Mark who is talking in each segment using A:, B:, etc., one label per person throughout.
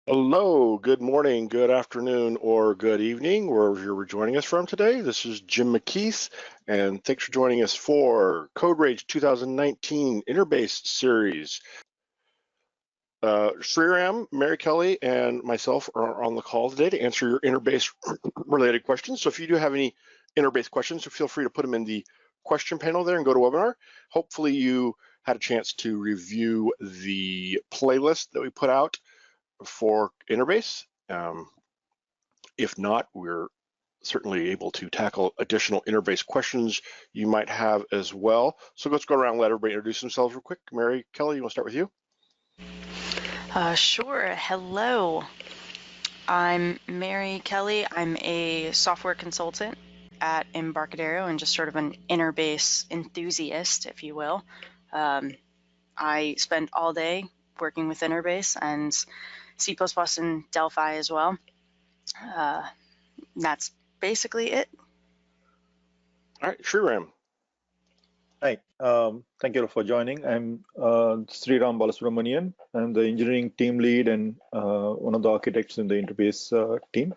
A: Hello, good morning, good afternoon, or good evening, wherever you're joining us from today. This is Jim McKeeth, and thanks for joining us for CodeRage 2019 InterBase series. Sriram, Mary Kelly, and myself are on the call today to answer your InterBase related questions. So if you do have any InterBase questions, feel free to put them in the question panel there and go to webinar. Hopefully you had a chance to review the playlist that we put out for InterBase. If not, we're certainly able to tackle additional InterBase questions you might have as well. So let's go around and let everybody introduce themselves real quick. Mary Kelly, you want to start with you?
B: Sure. Hello. I'm Mary Kelly. I'm a software consultant at Embarcadero and just sort of an InterBase enthusiast, if you will. I spend all day working with InterBase and C++ and Delphi as well. That's basically it.
A: All right, Sriram.
C: Hi, thank you for joining. I'm Sriram Balasubramanian. I'm the engineering team lead and one of the architects in the InterBase team.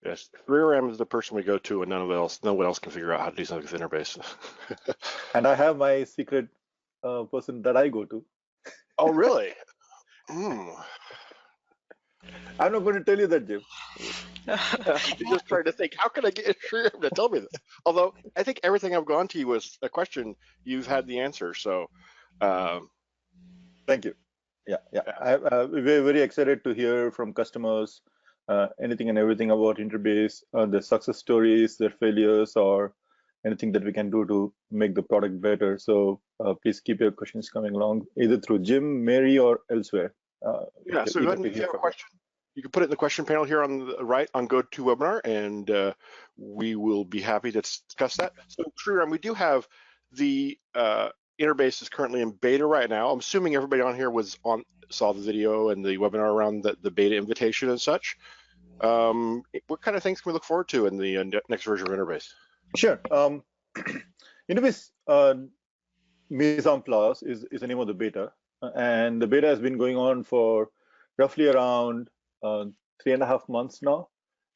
A: Yes, Sriram is the person we go to, and no one else can figure out how to do something with InterBase.
C: And I have my secret person that I go to.
A: Oh, really?
C: I'm not going to tell you that, Jim.
A: I'm just trying to think, how can I get Sriram to tell me this? Although I think everything I've gone to you was a question, you've had the answer. So,
C: thank you. Yeah. We're very excited to hear from customers anything and everything about InterBase, the success stories, their failures, or anything that we can do to make the product better. So please keep your questions coming along, either through Jim, Mary, or elsewhere.
A: Yeah, so go ahead and if you have a question, you can put it in the question panel here on the right on GoToWebinar, and we will be happy to discuss that. So Sriram, we do have the InterBase is currently in beta right now. I'm assuming everybody on here saw the video and the webinar around the beta invitation and such. What kind of things can we look forward to in the next version of InterBase?
C: Sure. InterBase Mise en place is the name of the beta, and the beta has been going on for roughly around 3.5 months now,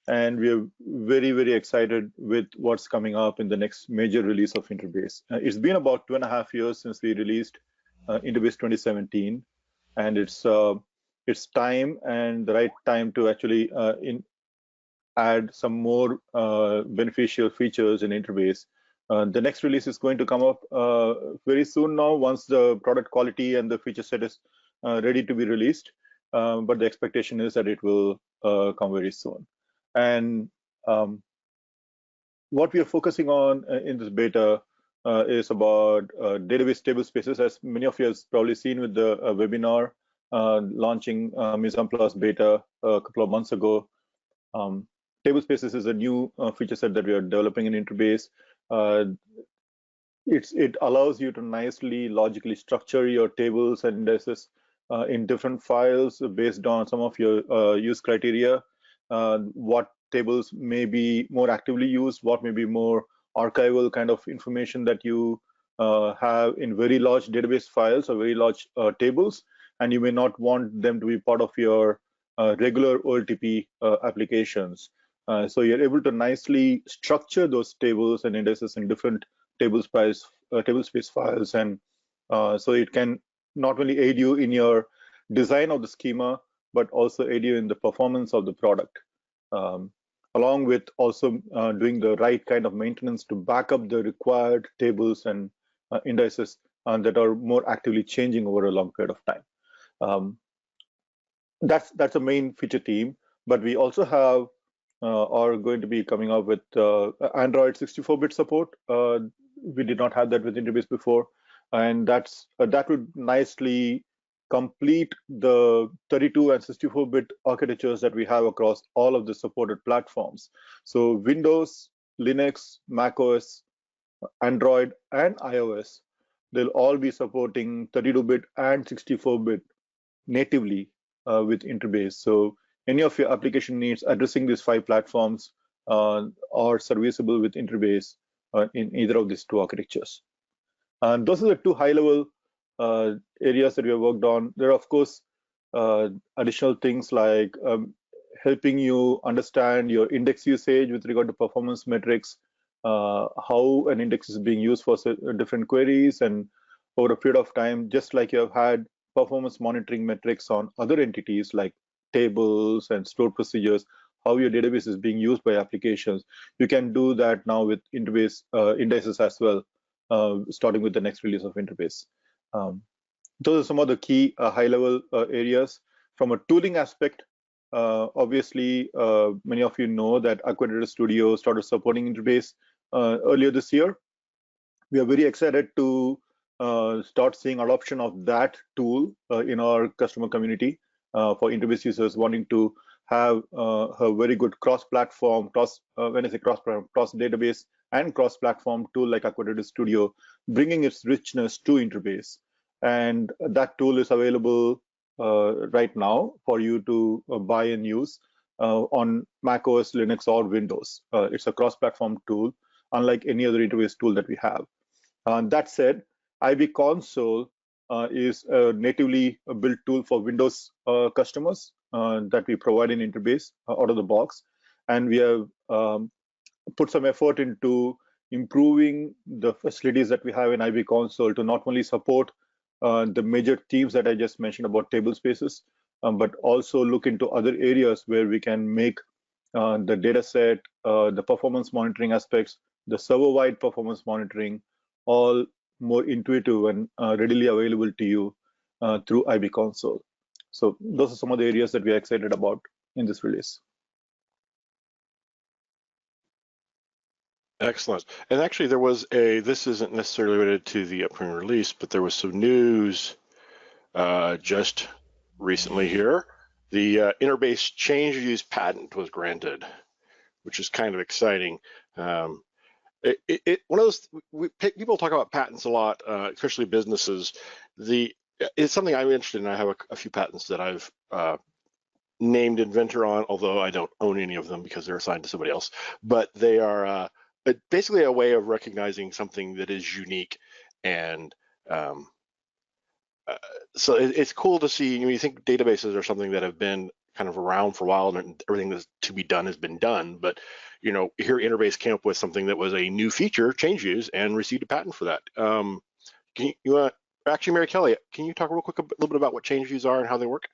C: and we're very, very excited with what's coming up in the next major release of InterBase. It's been about 2.5 years since we released InterBase 2017, and it's time and the right time to actually add some more beneficial features in InterBase. The next release is going to come up very soon now, once the product quality and the feature set is ready to be released. But the expectation is that it will come very soon. And what we are focusing on in this beta is about database table spaces. As many of you have probably seen with the webinar launching Mise en place beta a couple of months ago. Table spaces is a new feature set that we are developing in InterBase. It allows you to nicely logically structure your tables and indices in different files based on some of your use criteria. What tables may be more actively used, what may be more archival kind of information that you have in very large database files or very large tables, and you may not want them to be part of your regular OLTP applications. So you're able to nicely structure those tables and indices in different tablespace files, and so it can not only aid you in your design of the schema, but also aid you in the performance of the product, along with also doing the right kind of maintenance to back up the required tables and indices that are more actively changing over a long period of time. That's a main feature team, but we also have are going to be coming up with Android 64-bit support. We did not have that with InterBase before, and that would nicely complete the 32 and 64-bit architectures that we have across all of the supported platforms. So Windows, Linux, macOS, Android, and iOS, they'll all be supporting 32-bit and 64-bit natively with InterBase. So any of your application needs addressing these 5 platforms are serviceable with InterBase in either of these 2 architectures. And those are the 2 high-level areas that we have worked on. There are, of course, additional things like helping you understand your index usage with regard to performance metrics, how an index is being used for different queries, and over a period of time, just like you have had performance monitoring metrics on other entities like tables and stored procedures, how your database is being used by applications. You can do that now with InterBase indices as well, starting with the next release of InterBase. Those are some of the key high-level areas. From a tooling aspect, obviously, many of you know that Embarcadero Studio started supporting InterBase earlier this year. We are very excited to start seeing adoption of that tool in our customer community for InterBase users wanting to have a very good cross-platform, when I say cross-platform, cross-database and cross-platform tool like Embarcadero Studio, bringing its richness to InterBase. And that tool is available right now for you to buy and use on Mac OS, Linux, or Windows. It's a cross-platform tool, unlike any other InterBase tool that we have. That said, IB Console is a natively built tool for Windows customers that we provide in InterBase out of the box. And we have put some effort into improving the facilities that we have in IB Console to not only support the major themes that I just mentioned about table spaces, but also look into other areas where we can make the data set, the performance monitoring aspects, the server-wide performance monitoring, all more intuitive and readily available to you through IB Console. So those are some of the areas that we are excited about in this release.
A: Excellent. And actually there was this isn't necessarily related to the upcoming release, but there was some news just recently here. The InterBase change use patent was granted, which is kind of exciting. One of those, people talk about patents a lot, especially businesses. It's something I'm interested in. I have a few patents that I've named inventor on, although I don't own any of them because they're assigned to somebody else. But they are basically a way of recognizing something that is unique, and so it's cool to see. You think databases are something that have been kind of around for a while, and everything that's to be done has been done. But here InterBase came up with something that was a new feature, change views, and received a patent for that. Actually, Mary Kelly, can you talk real quick a little bit about what change views are and how they work?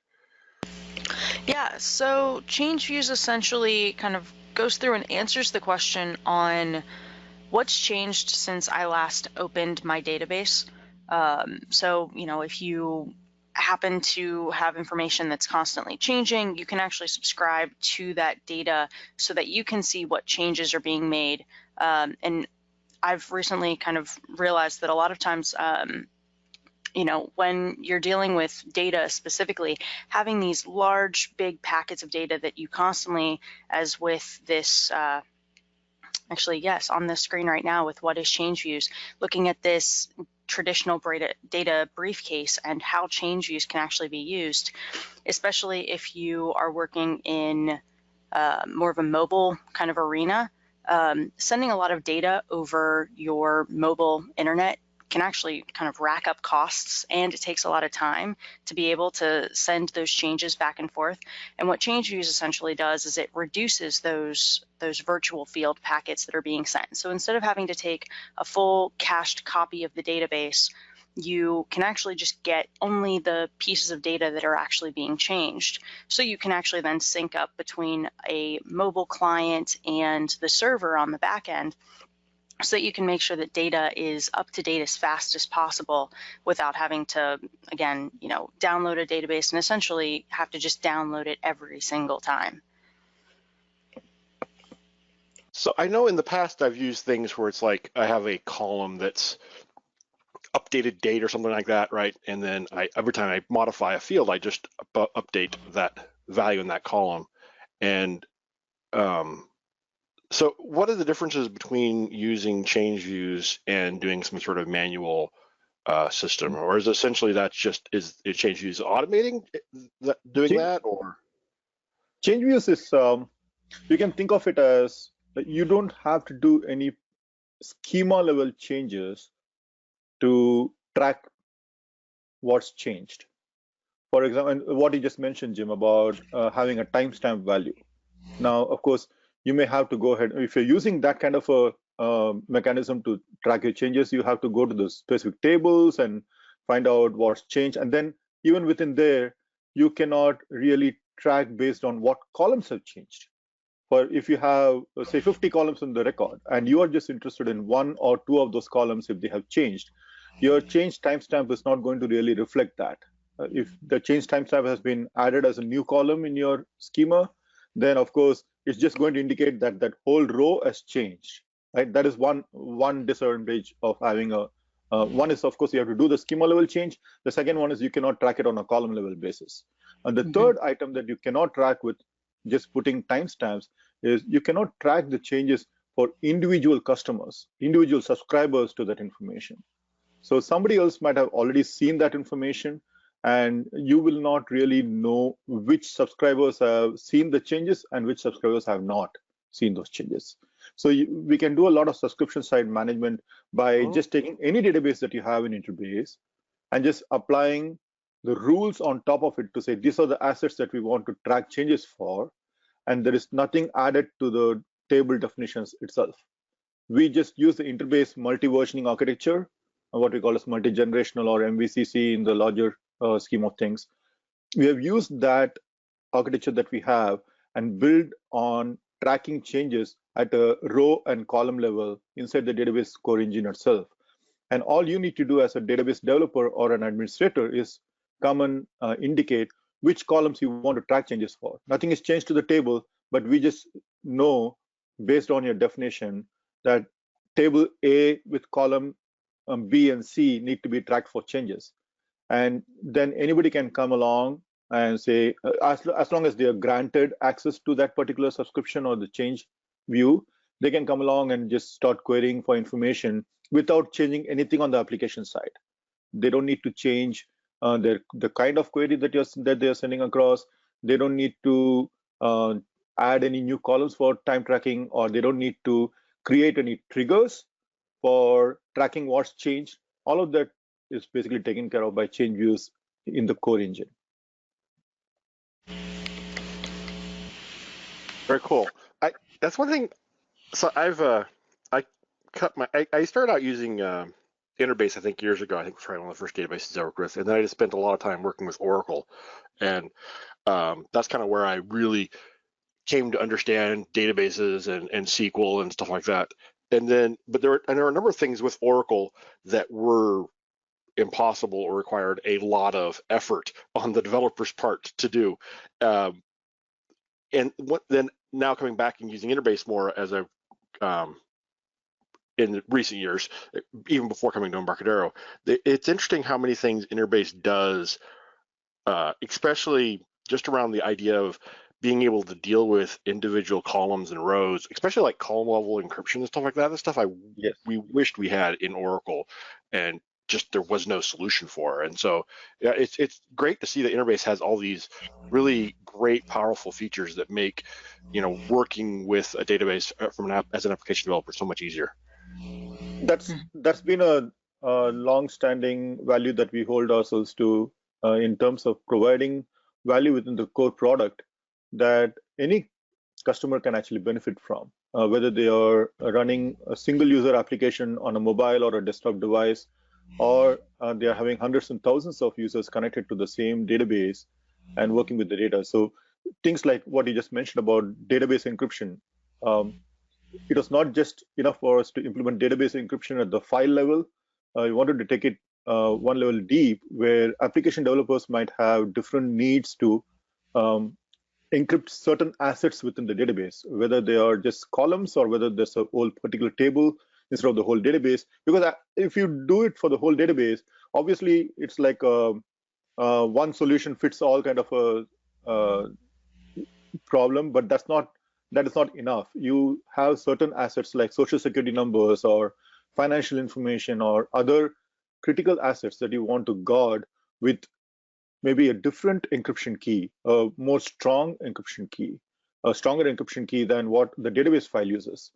B: Yeah, so change views essentially kind of goes through and answers the question on what's changed since I last opened my database. So, if you happen to have information that's constantly changing, you can actually subscribe to that data so that you can see what changes are being made. And I've recently kind of realized that a lot of times, when you're dealing with data specifically, having these large, big packets of data that you constantly, as with this, actually, yes, on the screen right now with what is change views, looking at this traditional data briefcase and how change views can actually be used, especially if you are working in more of a mobile kind of arena. Sending a lot of data over your mobile internet can actually kind of rack up costs, and it takes a lot of time to be able to send those changes back and forth. And what change views essentially does is it reduces those virtual field packets that are being sent. So instead of having to take a full cached copy of the database, you can actually just get only the pieces of data that are actually being changed. So you can actually then sync up between a mobile client and the server on the back end, so that you can make sure that data is up to date as fast as possible without having to, again, download a database and essentially have to just download it every single time.
A: So I know in the past I've used things where it's like I have a column that's updated date or something like that, right? And then every time I modify a field, I just update that value in that column. And so what are the differences between using change views and doing some sort of manual system? Or is essentially is change views automating doing that? Or
C: change views is, you can think of it as you don't have to do any schema level changes to track what's changed. For example, and what you just mentioned, Jim, about having a timestamp value. Now, of course, you may have to go ahead. If you're using that kind of a mechanism to track your changes, you have to go to the specific tables and find out what's changed. And then even within there, you cannot really track based on what columns have changed. For if you have, say, 50 columns in the record, and you are just interested in one or two of those columns if they have changed, your change timestamp is not going to really reflect that. If the change timestamp has been added as a new column in your schema, then of course it's just going to indicate that that whole row has changed. Right? That is one disadvantage of having a. One is, of course, you have to do the schema level change. The second one is you cannot track it on a column level basis. And the third item that you cannot track with just putting timestamps is you cannot track the changes for individual customers, individual subscribers to that information. So somebody else might have already seen that information, and you will not really know which subscribers have seen the changes and which subscribers have not seen those changes. So we can do a lot of subscription side management by just taking any database that you have in InterBase and just applying the rules on top of it to say these are the assets that we want to track changes for, and there is nothing added to the table definitions itself. We just use the InterBase multi-versioning architecture, what we call as multi-generational or MVCC in the larger scheme of things. We have used that architecture that we have and build on tracking changes at a row and column level inside the database core engine itself. And all you need to do as a database developer or an administrator is come and indicate which columns you want to track changes for. Nothing is changed to the table, but we just know based on your definition that table A with column B and C need to be tracked for changes. And then anybody can come along and say, as long as they are granted access to that particular subscription or the change view, they can come along and just start querying for information without changing anything on the application side. They don't need to change the kind of query that they are sending across. They don't need to add any new columns for time tracking, or they don't need to create any triggers for tracking what's changed. All of that is basically taken care of by change views in the core engine.
A: Very cool. That's one thing. So I started out using InterBase, I think years ago. I think it was probably one of the first databases I worked with, and then I just spent a lot of time working with Oracle, and that's kind of where I really came to understand databases and SQL and stuff like that. And then, but there are a number of things with Oracle that were impossible or required a lot of effort on the developer's part to do. And then now coming back and using InterBase more as a in recent years, even before coming to Embarcadero, it's interesting how many things InterBase does, especially just around the idea of being able to deal with individual columns and rows, especially like column level encryption and stuff like that. The stuff we wished we had in Oracle, and just there was no solution for. And so yeah, it's great to see that InterBase has all these really great, powerful features that make working with a database as an application developer so much easier.
C: That's been a long-standing value that we hold ourselves to in terms of providing value within the core product that any customer can actually benefit from, whether they are running a single user application on a mobile or a desktop device, or they are having hundreds and thousands of users connected to the same database and working with the data. So things like what you just mentioned about database encryption, it was not just enough for us to implement database encryption at the file level. We wanted to take it one level deep, where application developers might have different needs to encrypt certain assets within the database, whether they are just columns or whether there's a whole particular table instead of the whole database. Because if you do it for the whole database, obviously it's like one solution fits all kind of a problem, but that is not enough. You have certain assets like social security numbers or financial information or other critical assets that you want to guard with maybe a different encryption key, a more strong encryption key, a stronger encryption key than what the database file uses.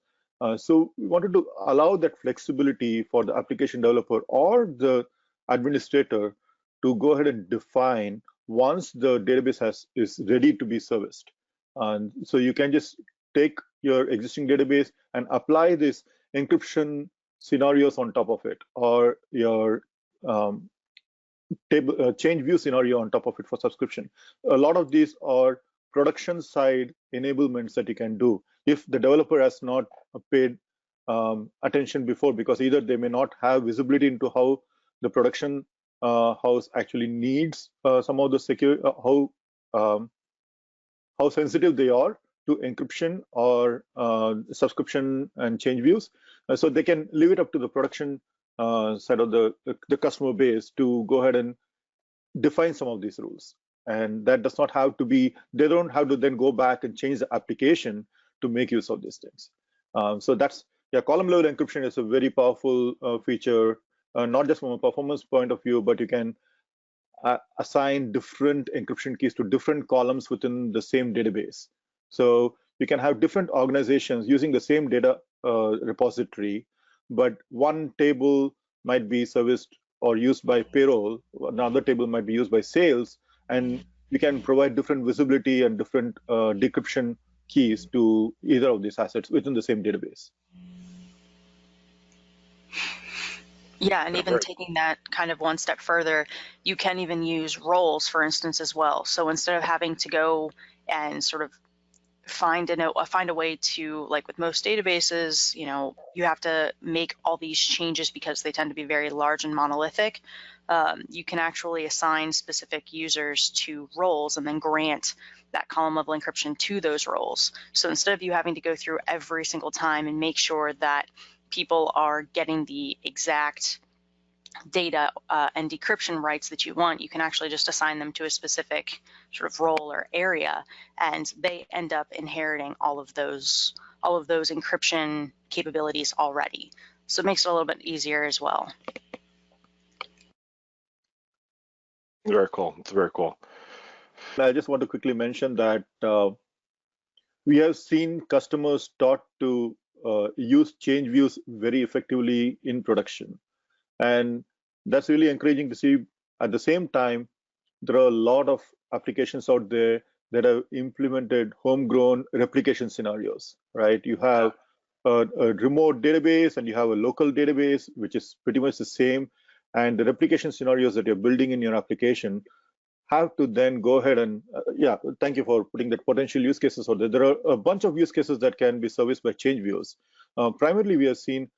C: So we wanted to allow that flexibility for the application developer or the administrator to go ahead and define once the database is ready to be serviced. And so you can just take your existing database and apply this encryption scenarios on top of it, or your change view scenario on top of it for subscription. A lot of these are production side enablements that you can do if the developer has not paid attention before, because either they may not have visibility into how the production house actually needs some of the secure, how sensitive they are to encryption or subscription and change views. So they can leave it up to the production side of the customer base to go ahead and define some of these rules. And that does not have to be, they don't have to then go back and change the application to make use of these things. So that's, yeah, column level encryption is a very powerful feature, not just from a performance point of view, but you can assign different encryption keys to different columns within the same database. So you can have different organizations using the same data repository, but one table might be serviced or used by payroll, another table might be used by sales, and you can provide different visibility and different decryption keys to either of these assets within the same database.
B: Yeah, and even taking that kind of one step further, you can even use roles, for instance, as well. So instead of having to go and sort of find a way to, like with most databases, you know, you have to make all these changes because they tend to be very large and monolithic. You can actually assign specific users to roles and then grant that column level encryption to those roles. So instead of you having to go through every single time and make sure that people are getting the exact data and decryption rights that you want, you can actually just assign them to a specific sort of role or area, and they end up inheriting all of those encryption capabilities already. So it makes it a little bit easier as well.
A: Very cool. It's very cool.
C: I just want to quickly mention that we have seen customers start to use change views very effectively in production. And that's really encouraging to see. At the same time, there are a lot of applications out there that have implemented homegrown replication scenarios, right? You have a remote database and you have a local database, which is pretty much the same. And the replication scenarios that you're building in your application have to then go ahead and, yeah, thank you for putting that potential use cases out there. There are a bunch of use cases that can be serviced by change views. Primarily, we have seen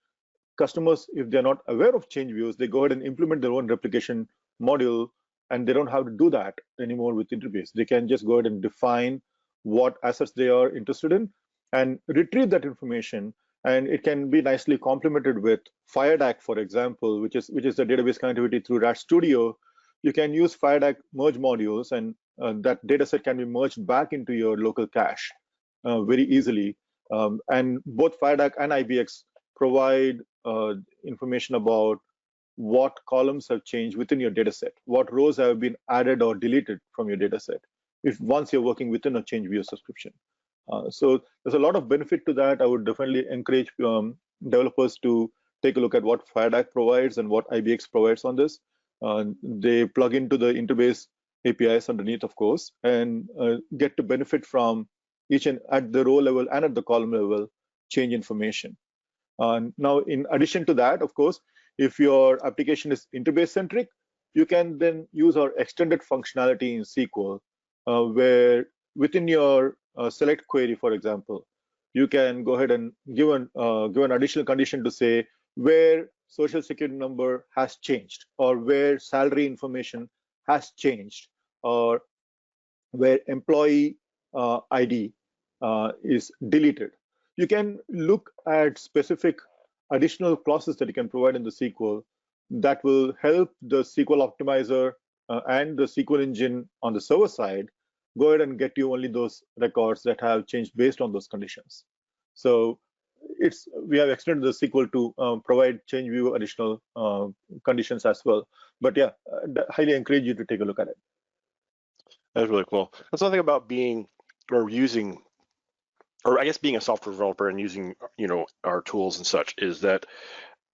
C: customers, if they're not aware of change views, they go ahead and implement their own replication module, and they don't have to do that anymore with InterBase. They can just go ahead and define what assets they are interested in and retrieve that information. And it can be nicely complemented with FireDAC, for example, which is the database connectivity through RAT Studio. You can use FireDAC merge modules, and that data set can be merged back into your local cache very easily. And both FireDAC and IBX provide information about what columns have changed within your data set, what rows have been added or deleted from your data set, once you're working within a change view subscription. So there's a lot of benefit to that. I would definitely encourage developers to take a look at what FireDAC provides and what IBX provides on this. They plug into the InterBase APIs underneath, of course, and get to benefit from each and at the row level and at the column level change information. Now, in addition to that, of course, if your application is InterBase centric, you can then use our extended functionality in SQL, where within your select query, for example, you can go ahead and give an additional condition to say where social security number has changed, or where salary information has changed, or where employee ID is deleted. You can look at specific additional clauses that you can provide in the SQL that will help the SQL optimizer and the SQL engine on the server side go ahead and get you only those records that have changed based on those conditions. So we have extended the SQL to provide change view additional conditions as well. But yeah, highly encourage you to take a look at it.
A: That's really cool. That's something about being or using, or I guess being a software developer and using, you know, our tools and such, is that,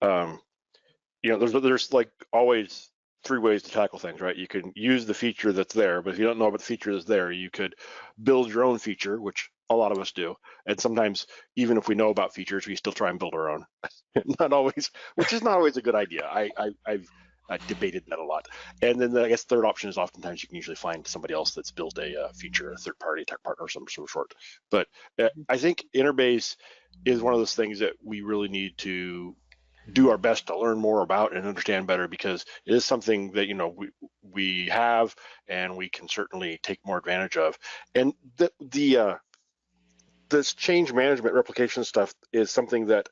A: you know, there's like always three ways to tackle things, right? You can use the feature that's there, but if you don't know about the feature that's there, you could build your own feature, which a lot of us do. And sometimes, even if we know about features, we still try and build our own. Not always, which is not always a good idea. I've debated that a lot. And then I guess third option is oftentimes you can usually find somebody else that's built a feature, a third-party tech partner, some sort of sort. But I think InterBase is one of those things that we really need to do our best to learn more about and understand better, because it is something that we have and we can certainly take more advantage of. And this change management replication stuff is something that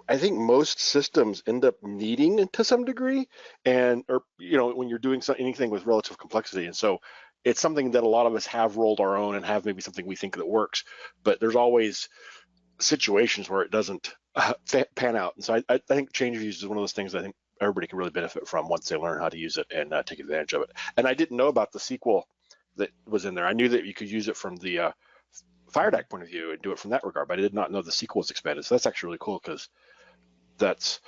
A: I think most systems end up needing to some degree, or when you're doing anything with relative complexity. And so it's something that a lot of us have rolled our own and have maybe something we think that works, but there's always situations where it doesn't pan out. And so I think change views is one of those things I think everybody can really benefit from once they learn how to use it and take advantage of it. And I didn't know about the SQL that was in there. I knew that you could use it from the FireDAC point of view and do it from that regard, but I did not know the SQL was expanded. So that's actually really cool, because that's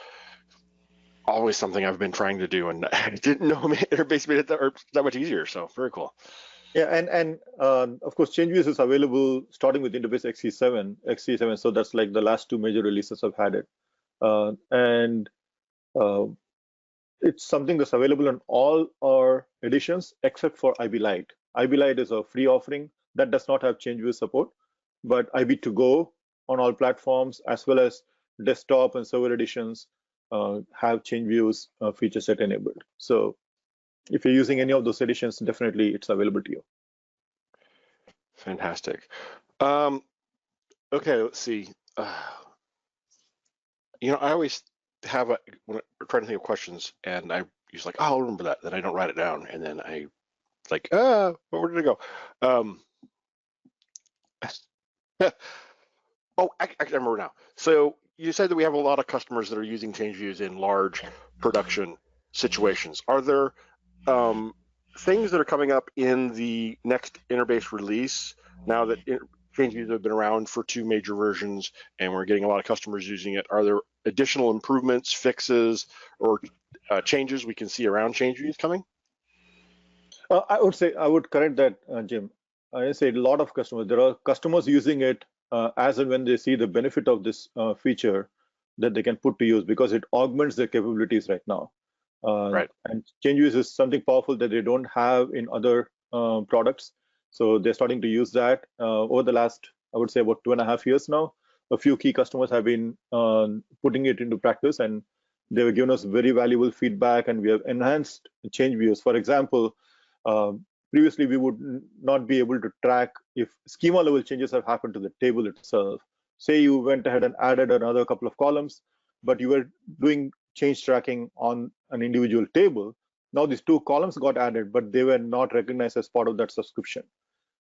A: always something I've been trying to do, and I didn't know InterBase made it that much easier. So very cool.
C: Yeah, and of course, change views is available starting with InterBase XC7. So that's like the last two major releases I've had it, and it's something that's available on all our editions except for IB Lite. IB Lite is a free offering that does not have change view support, but IB to go on all platforms as well as desktop and server editions have change views feature set enabled. So if you're using any of those editions, definitely it's available to you.
A: Fantastic. Okay, let's see. I always have when I'm trying to think of questions, and I use like, oh, I'll remember that. Then I don't write it down, and then I like, where did it go? Oh, I remember now. So you said that we have a lot of customers that are using change views in large production situations. Are there things that are coming up in the next InterBase release now that change views have been around for two major versions and we're getting a lot of customers using it? Are there additional improvements, fixes, or changes we can see around change views coming?
C: I would correct that, Jim. I say a lot of customers. There are customers using it as and when they see the benefit of this feature that they can put to use, because it augments their capabilities right now.
A: Right.
C: And change views is something powerful that they don't have in other products. So they're starting to use that over the last, I would say, about 2.5 years now. A few key customers have been putting it into practice, and they have given us very valuable feedback, and we have enhanced change views. For example, previously we would not be able to track if schema level changes have happened to the table itself. Say you went ahead and added another couple of columns, but you were doing change tracking on an individual table. Now these two columns got added, but they were not recognized as part of that subscription.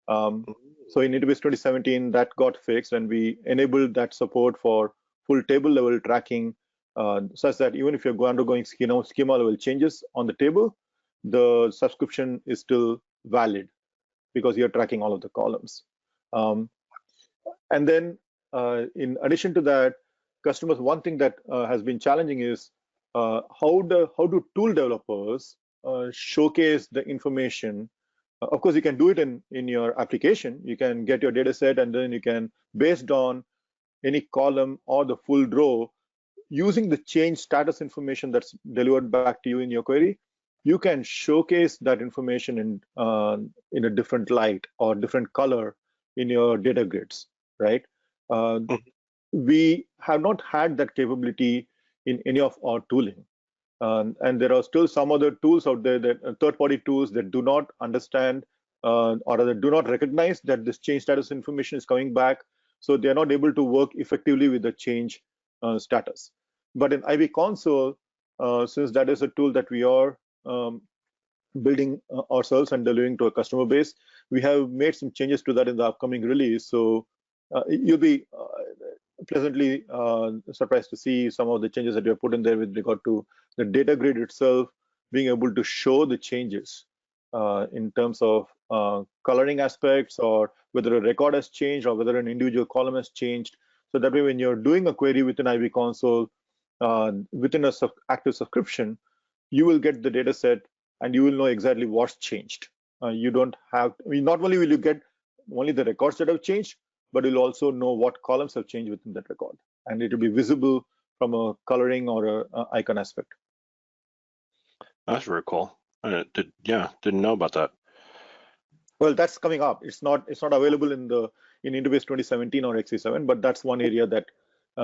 C: So in InterBase 2017, that got fixed, and we enabled that support for full table level tracking, such that even if you're undergoing schema level changes on the table, the subscription is still valid because you're tracking all of the columns. And then in addition to that, customers, one thing that has been challenging is how do tool developers showcase the information. Of course, you can do it in your application. You can get your data set, and then you can, based on any column or the full row, using the change status information that's delivered back to you in your query, you can showcase that information in a different light or different color in your data grids, right? We have not had that capability in any of our tooling. And there are still some other tools out there, that third-party tools, that do not understand or that do not recognize that this change status information is coming back. So they're not able to work effectively with the change status. But in IB Console, since that is a tool that we are building ourselves and delivering to a customer base, we have made some changes to that in the upcoming release. So you'll be pleasantly surprised to see some of the changes that we have put in there with regard to the data grid itself, being able to show the changes in terms of coloring aspects, or whether a record has changed or whether an individual column has changed. So that way, when you're doing a query within IB Console, within a active subscription, you will get the data set and you will know exactly what's changed. You don't have, I mean, not only will you get only the records that have changed, but you'll also know what columns have changed within that record. And it will be visible from a coloring or a icon aspect.
A: That's very cool. Didn't know about that.
C: Well, that's coming up. It's not available in InterBase 2017 or XE7, but that's one area that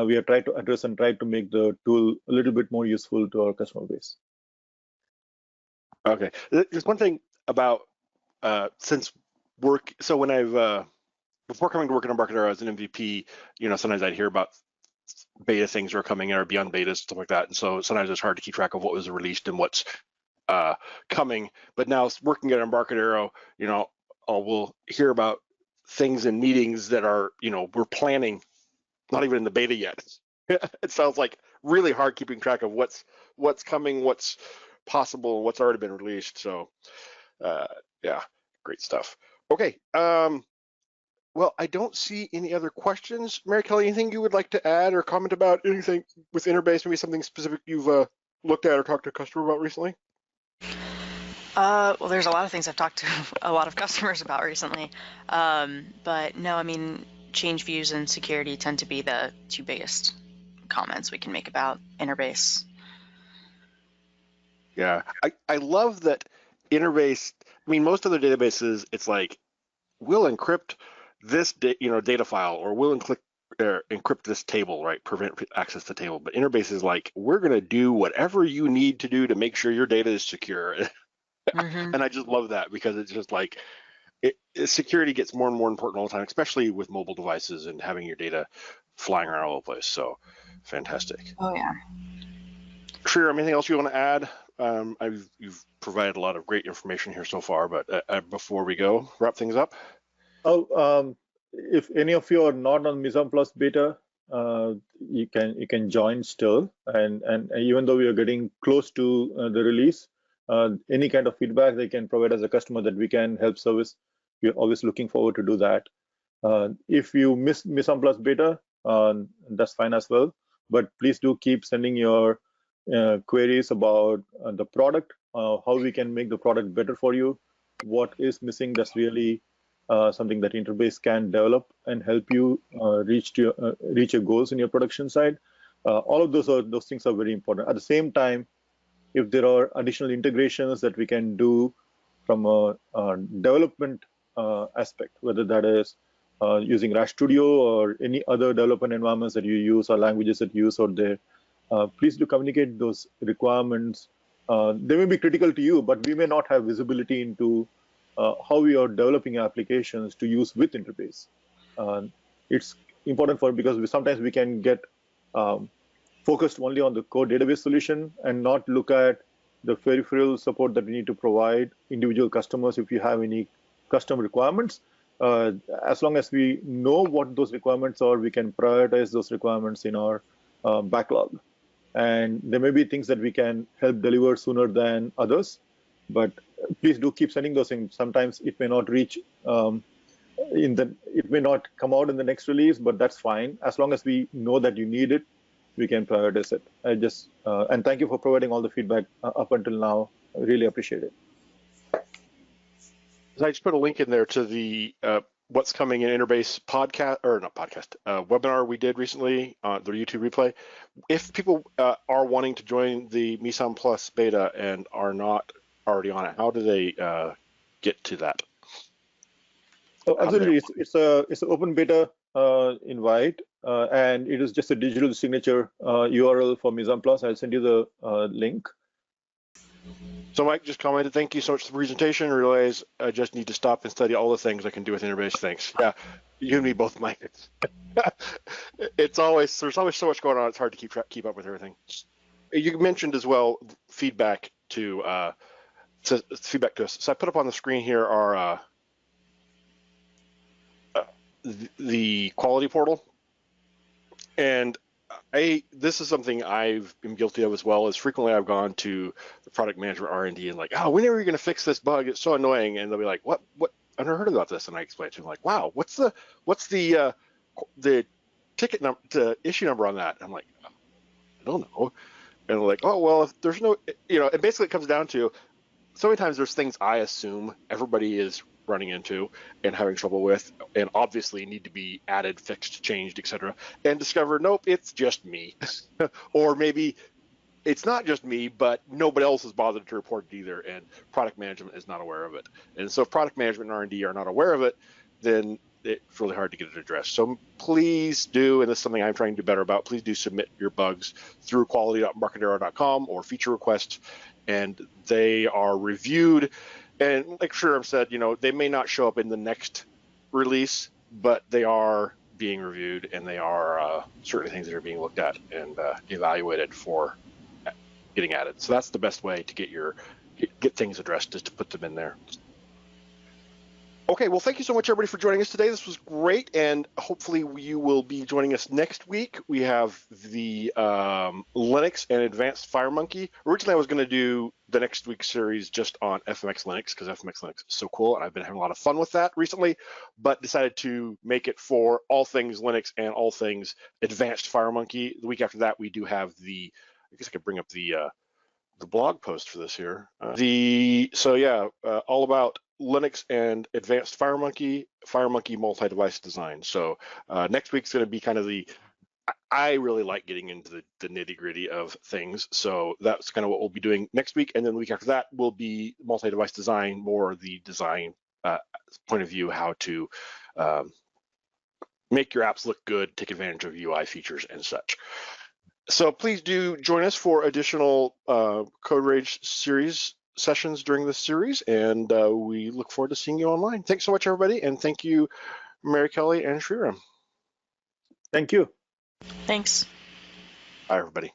C: we have tried to address and tried to make the tool a little bit more useful to our customer base.
A: Okay, there's one thing about since work. So when I've before coming to work at Embarcadero as an MVP, sometimes I'd hear about beta things are coming or beyond betas, stuff like that. And so sometimes it's hard to keep track of what was released and what's coming. But now working at Embarcadero, we'll hear about things in meetings that are, we're planning, not even in the beta yet. It sounds like really hard keeping track of what's coming, what's possible, what's already been released. So yeah, great stuff. Okay. Well, I don't see any other questions. Mary Kelly, anything you would like to add or comment about anything with InterBase, maybe something specific you've looked at or talked to a customer about recently?
B: Well, there's a lot of things I've talked to a lot of customers about recently. But no, I mean, change views and security tend to be the two biggest comments we can make about InterBase.
A: Yeah, I love that InterBase. I mean, most other databases, it's like, we'll encrypt this data file, or we'll encrypt this table, right? Prevent access to table. But InterBase is like, we're going to do whatever you need to do to make sure your data is secure. And I just love that, because it's just like security gets more and more important all the time, especially with mobile devices and having your data flying around all over the place. So fantastic.
B: Oh yeah.
C: Sriram,
A: anything else you want to add? You've provided a lot of great information here so far, but before we go, wrap things up.
C: If any of you are not on Mise en Place beta, you can join still. And even though we are getting close to the release, any kind of feedback they can provide as a customer that we can help service, we're always looking forward to do that. If you miss Mise en Place beta, that's fine as well. But please do keep sending your queries about the product, how we can make the product better for you, what is missing that's really something that InterBase can develop and help you reach your goals in your production side. All of those things are very important. At the same time, if there are additional integrations that we can do from a development aspect, whether that is using RAS Studio or any other development environments that you use or languages that you use out there, please do communicate those requirements. They may be critical to you, but we may not have visibility into how we are developing applications to use with InterBase. It's important because sometimes we can get focused only on the core database solution and not look at the peripheral support that we need to provide individual customers if you have any custom requirements. As long as we know what those requirements are, we can prioritize those requirements in our backlog. And there may be things that we can help deliver sooner than others, but please do keep sending those things. Sometimes it may not reach it may not come out in the next release, but that's fine. As long as we know that you need it, we can prioritize it. And thank you for providing all the feedback up until now. I really appreciate it.
A: I just put a link in there to the what's coming in InterBase podcast, or not podcast, webinar we did recently, the YouTube replay. If people are wanting to join the Mise en Place beta and are not already on it, how do they get to that?
C: Oh, absolutely, it's an open beta invite, and it is just a digital signature URL for Mise en Place. I'll send you the link.
A: So Mike just commented, thank you so much for the presentation. I realize I just need to stop and study all the things I can do with InterBase. Thanks. Yeah, you and me both, Mike. There's always so much going on. It's hard to keep up with everything. You mentioned as well feedback to us. So I put up on the screen here our the quality portal, and this is something I've been guilty of as well. As frequently I've gone to the product management R&D and like, oh, when are you going to fix this bug? It's so annoying. And they'll be like, what? I've never heard about this. And I explain to them like, wow, what's the ticket number, the issue number on that? I'm like, I don't know. And like, oh, well, if there's no, and basically it comes down to, so many times there's things I assume everybody is running into and having trouble with, and obviously need to be added, fixed, changed, etc. And discover, nope, it's just me. Or maybe it's not just me, but nobody else has bothered to report it either, and product management is not aware of it. And so if product management and R&D are not aware of it, then it's really hard to get it addressed. So please do, and this is something I'm trying to do better about, please do submit your bugs through quality.embarcadero.com or feature requests, and they are reviewed. And like Sriram said, they may not show up in the next release, but they are being reviewed, and they are certainly things that are being looked at and evaluated for getting added. So that's the best way to get things addressed, is to put them in there. Okay, well, thank you so much, everybody, for joining us today. This was great, and hopefully you will be joining us next week. We have the Linux and Advanced FireMonkey. Originally, I was going to do the next week's series just on FMX Linux, because FMX Linux is so cool, and I've been having a lot of fun with that recently, but decided to make it for all things Linux and all things Advanced FireMonkey. The week after that, we do have I guess I could bring up the blog post for this here. All about Linux and Advanced FireMonkey multi-device design. So next week's going to be kind of I really like getting into the nitty-gritty of things. So that's kind of what we'll be doing next week. And then the week after that will be multi-device design, more the design point of view, how to make your apps look good, take advantage of UI features and such. So please do join us for additional CodeRage series sessions during this series, and we look forward to seeing you online. Thanks so much, everybody, and thank you, Mary Kelly and Sriram.
C: Thank you.
B: Thanks.
A: Bye, everybody.